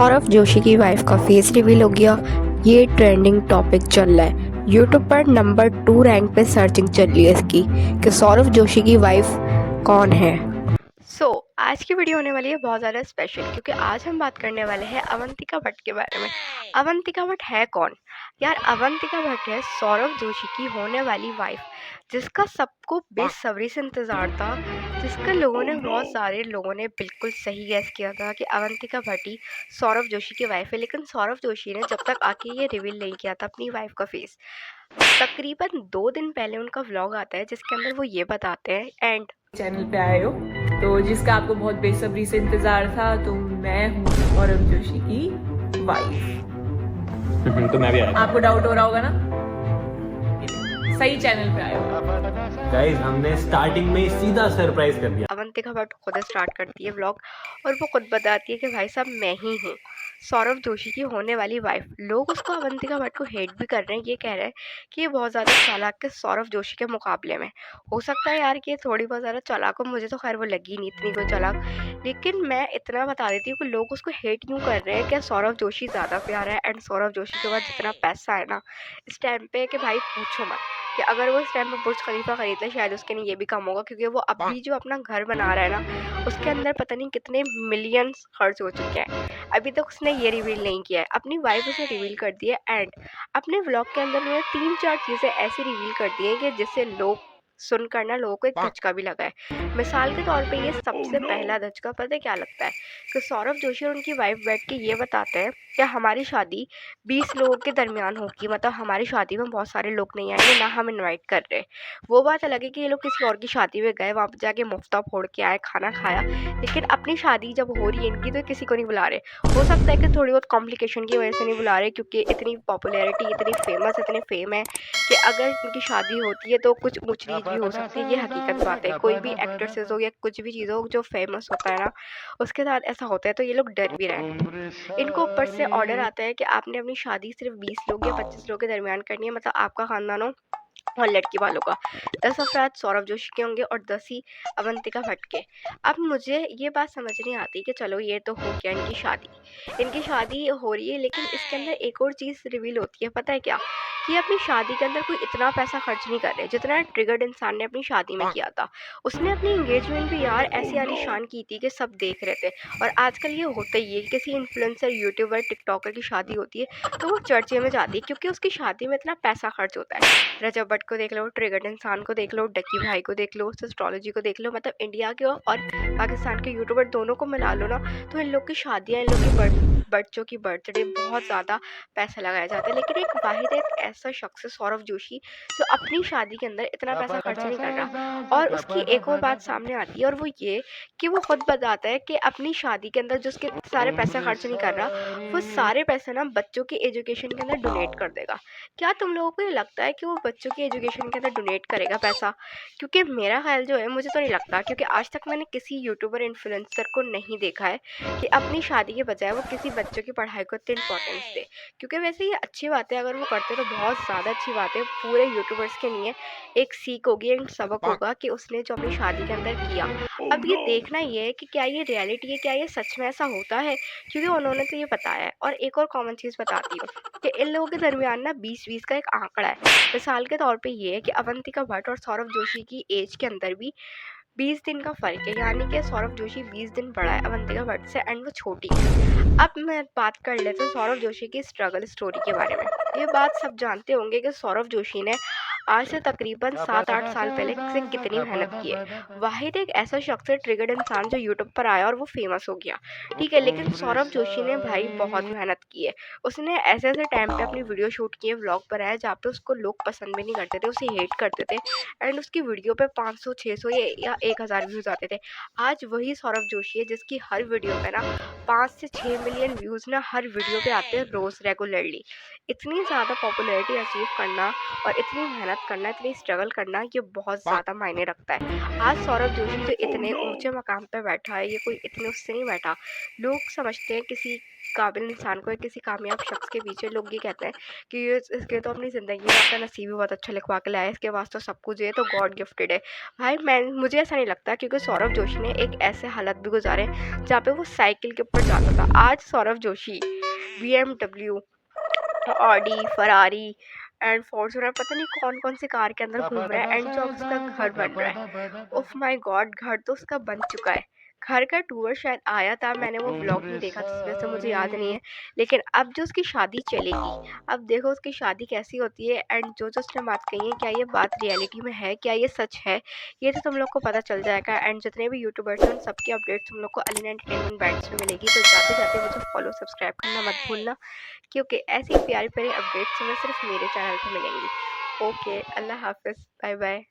सौरभ जोशी की वाइफ का face reveal हो गया। ये ट्रेंडिंग टॉपिक चल रहा है। यूट्यूब पर नंबर 2 रैंक पे सर्चिंग चल रही है इसकी कि सौरभ जोशी की वाइफ कौन है। आज की वीडियो होने वाली है बहुत ज़्यादा स्पेशल, क्योंकि आज हम बात करने वाले हैं अवंतिका भट्ट के बारे में। अवंतिका भट्ट है कौन? यार, अवंतिका भट्ट है सौरभ जोशी की होने वाली वाइफ, जिसका सबको बेसब्री से इंतज़ार था, जिसका बहुत सारे लोगों ने बिल्कुल सही गैस किया था कि अवंतिका भट्ट ही सौरभ जोशी की वाइफ है। लेकिन सौरभ जोशी ने जब तक आके ये रिवील नहीं किया था अपनी वाइफ का फेस। तकरीबन 2 दिन पहले उनका व्लॉग आता है जिसके अंदर वो ये बताते हैं एंड चैनल पे आए हो तो जिसका आपको बहुत बेसब्री से इंतजार था, तो मैं हूँ सौरभ जोशी की वाइफ। तो मैं भी आया। आपको डाउट हो रहा होगा ना, सही चैनल पे आए हो। गाइस, हमने स्टार्टिंग में ही सीधा सरप्राइज कर दिया। अवंतिका भट्ट खुद स्टार्ट करती है व्लॉग और वो खुद बताती है कि भाई साहब, मैं ही हूँ सौरभ जोशी की होने वाली वाइफ। लोग उसको अवंतिका भट्ट को हेट भी कर रहे हैं, ये कह रहे हैं कि ये बहुत ज़्यादा चालाक है सौरभ जोशी के मुकाबले में। हो सकता है यार कि ये थोड़ी बहुत ज़्यादा चालाक हो, मुझे तो खैर वो लगी नहीं इतनी कोई चालाक। लेकिन मैं इतना बता देती हूँ कि लोग उसको हेट क्यों कर रहे हैं। क्या सौरभ जोशी ज़्यादा प्यारा है? एंड सौरभ जोशी के पास जितना पैसा है ना इस टाइम पे, कि भाई पूछो मत, कि अगर वो इस टाइम पे बुर्ज खलीफा खरीदे शायद उसके लिए ये भी कम होगा, क्योंकि वो अभी जो अपना घर बना रहा है ना उसके अंदर पता नहीं कितने मिलियंस खर्च हो चुके हैं। अभी तक उसने ये रिवील नहीं किया है, अपनी वाइफ उसे रिवील कर दी है। एंड अपने व्लॉग के अंदर उन्होंने 3-4 चीज़ें ऐसी रिवील कर दी हैं कि जिससे लोग सुनकर ना लोगों को एक धचका भी लगा है। मिसाल के तौर पे ये सबसे पहला धचका पता है क्या लगता है? कि सौरभ जोशी और उनकी वाइफ बैठ के ये बताते हैं कि हमारी शादी 20 लोगों के दरमियान होगी, मतलब हमारी शादी में बहुत सारे लोग नहीं आएंगे, ना हम इनवाइट कर रहे। वो बात अलग है कि ये लोग किसी और की शादी में गए, वहाँ पे जाके मुफ्ता फोड़ के आए, खाना खाया, लेकिन अपनी शादी जब हो रही है इनकी तो किसी को नहीं बुला रहे। हो सकता है कि थोड़ी बहुत कॉम्प्लिकेशन की वजह से नहीं बुला रहे, क्योंकि इतनी पॉपुलैरिटी, इतनी फेमस, इतने फेम है कि अगर इनकी शादी होती है तो कुछ ऊंच नीच भी हो सकती है। ये हकीकत बात है। कोई भी एक्ट्रेसेस हो या कुछ भी चीज़ हो जो फेमस होता है ना, उसके साथ ऐसा होता है, तो ये लोग डर भी रहे हैं। इनको ऊपर से ऑर्डर आता है कि आपने अपनी शादी सिर्फ 20 लोग या 25 लोग के दरमियान करनी है, मतलब आपका खानदान हो और लड़की वालों का 10 अफराद सौरभ जोशी के होंगे और 10 ही अवंतिका भट्ट के। अब मुझे ये बात समझ नहीं आती कि चलो ये तो हो गया इनकी शादी हो रही है, लेकिन इसके अंदर एक और चीज़ रिवील होती है, पता है क्या? कि अपनी शादी के अंदर कोई इतना पैसा खर्च नहीं कर रहे जितना ट्रिगर्ड इंसान ने अपनी शादी में किया था। उसने अपनी एंगेजमेंट भी यार ऐसी आलीशान की थी कि सब देख रहे थे। और आजकल ये होता ही है, किसी इन्फ्लुएंसर, यूट्यूबर, टिकटॉकर की शादी होती है तो वो चर्चे में जाती है, क्योंकि उसकी शादी में इतना पैसा खर्च होता है। रजब भट्ट को देख लो, ट्रिगर्ड इंसान को देख लो, डक्की भाई को देख लो, एस्ट्रोलॉजी को देख लो, मतलब इंडिया के और पाकिस्तान के यूट्यूबर दोनों को मिला लो ना, तो इन लोग की शादियाँ, इन लोग की बच्चों की बर्थडे बहुत ज़्यादा पैसा लगाया जाता है। लेकिन एक ऐसा शख्स है सौरभ जोशी, जो अपनी शादी के अंदर इतना पैसा खर्च नहीं कर रहा। और उसकी एक और बात सामने आती है, और वो ये कि वो खुद बताता है कि अपनी शादी के अंदर जो उसके सारे पैसे खर्च नहीं कर रहा, वो सारे पैसे ना बच्चों की एजुकेशन के अंदर डोनेट कर देगा। क्या तुम लोगों को ये लगता है कि वो बच्चों की एजुकेशन के अंदर डोनेट करेगा पैसा? क्योंकि मेरा ख्याल जो है, मुझे तो नहीं लगता, क्योंकि आज तक मैंने किसी यूट्यूबर, इन्फ्लुएंसर को नहीं देखा है कि अपनी शादी के बजाय वो किसी बच्चों की पढ़ाई को इतनी इंपॉर्टेंस दे। क्योंकि वैसे ये अच्छी बात है, अगर वो करते तो बहुत ज़्यादा अच्छी बात है, पूरे यूट्यूबर्स के लिए एक सीख होगी, एक सबक होगा कि उसने जो अपनी शादी के अंदर किया। अब ये देखना ये है कि क्या ये रियलिटी है, क्या ये सच में ऐसा होता है, क्योंकि उन्होंने तो ये बताया है। और एक और कॉमन चीज़ बताती हूँ कि इन लोगों के दरमियान ना 20-20 का एक आंकड़ा है। मिसाल के तौर पे ये है कि अवंतिका भट्ट और सौरभ जोशी की एज के अंदर भी 20 दिन का फ़र्क है, यानी कि सौरभ जोशी 20 दिन बड़ा है अवंतिका भट्ट से, एंड वो छोटी है। अब मैं बात कर लेते हैं सौरभ जोशी की स्ट्रगल स्टोरी के बारे में। ये बात सब जानते होंगे कि सौरभ जोशी ने आज से तकरीबन 7-8 साल पहले से कितनी मेहनत की है। वाहिद एक ऐसा शख्स है, ट्रिगर्ड इंसान, जो यूट्यूब पर आया और वो फेमस हो गया, ठीक है। लेकिन सौरभ जोशी ने भाई बहुत मेहनत की है। उसने ऐसे ऐसे टाइम पे अपनी वीडियो शूट की है, व्लॉग पर आया, जहाँ पे उसको लोग पसंद भी नहीं करते थे, उसे हेट करते थे। एंड उसकी वीडियो पे 500-600 या 1000 व्यूज़ आते थे। आज वही सौरभ जोशी है जिसकी हर वीडियो पे ना 5 से 6 मिलियन व्यूज़ ना हर वीडियो पे आते हैं रोज़, रेगुलरली। इतनी ज़्यादा पॉपुलैरिटी अचीव करना और इतनी मेहनत मेहनत करना, इतनी स्ट्रगल करना, ये बहुत ज़्यादा मायने रखता है। आज सौरभ जोशी जो इतने ऊँचे मकाम पे बैठा है, ये कोई इतने उससे नहीं बैठा। लोग समझते हैं किसी काबिल इंसान को या किसी कामयाब शख्स के पीछे लोग ये कहते हैं कि ये इसके तो अपनी ज़िंदगी में अपना नसीब ही बहुत अच्छा लिखवा के लाया है, इसके पास तो सब कुछ है, तो गॉड गिफ्टेड है। भाई मैं मुझे ऐसा नहीं लगता, क्योंकि सौरभ जोशी ने एक ऐसे हालात भी गुज़ारे जहाँ पे वो साइकिल के ऊपर जाता था। आज Saurabh Joshi BMW, Audi, Ferrari and Fortuner, पता नहीं कौन-कौन सी कार के अंदर घूम रहा है, एंड जो अब उसका घर बन रहा है, ओह माय गॉड! घर तो उसका बन चुका है। घर का टूर शायद आया था, मैंने वो व्लॉग नहीं देखा, जिस वजह से मुझे याद नहीं है। लेकिन अब जो उसकी शादी चलेगी, अब देखो उसकी शादी कैसी होती है, एंड जो-जो उसने बात कही है, क्या ये बात रियलिटी में है? क्या ये सच है? ये तो तुम लोग को पता चल जाएगा। एंड जितने भी यूट्यूबर्स हैं, उन सबकी अपडेट्स तुम लोग को अलीना एंटरटेनमेंट बैंड्स में मिलेगी। तो जाते-जाते मुझे फॉलो, सब्सक्राइब करना मत भूलना, क्योंकि ऐसी प्यारी-प्यारी अपडेट्स तुम्हें सिर्फ मेरे चैनल पे मिलेंगी। ओके, अल्लाह हाफ़िज़, बाय बाय।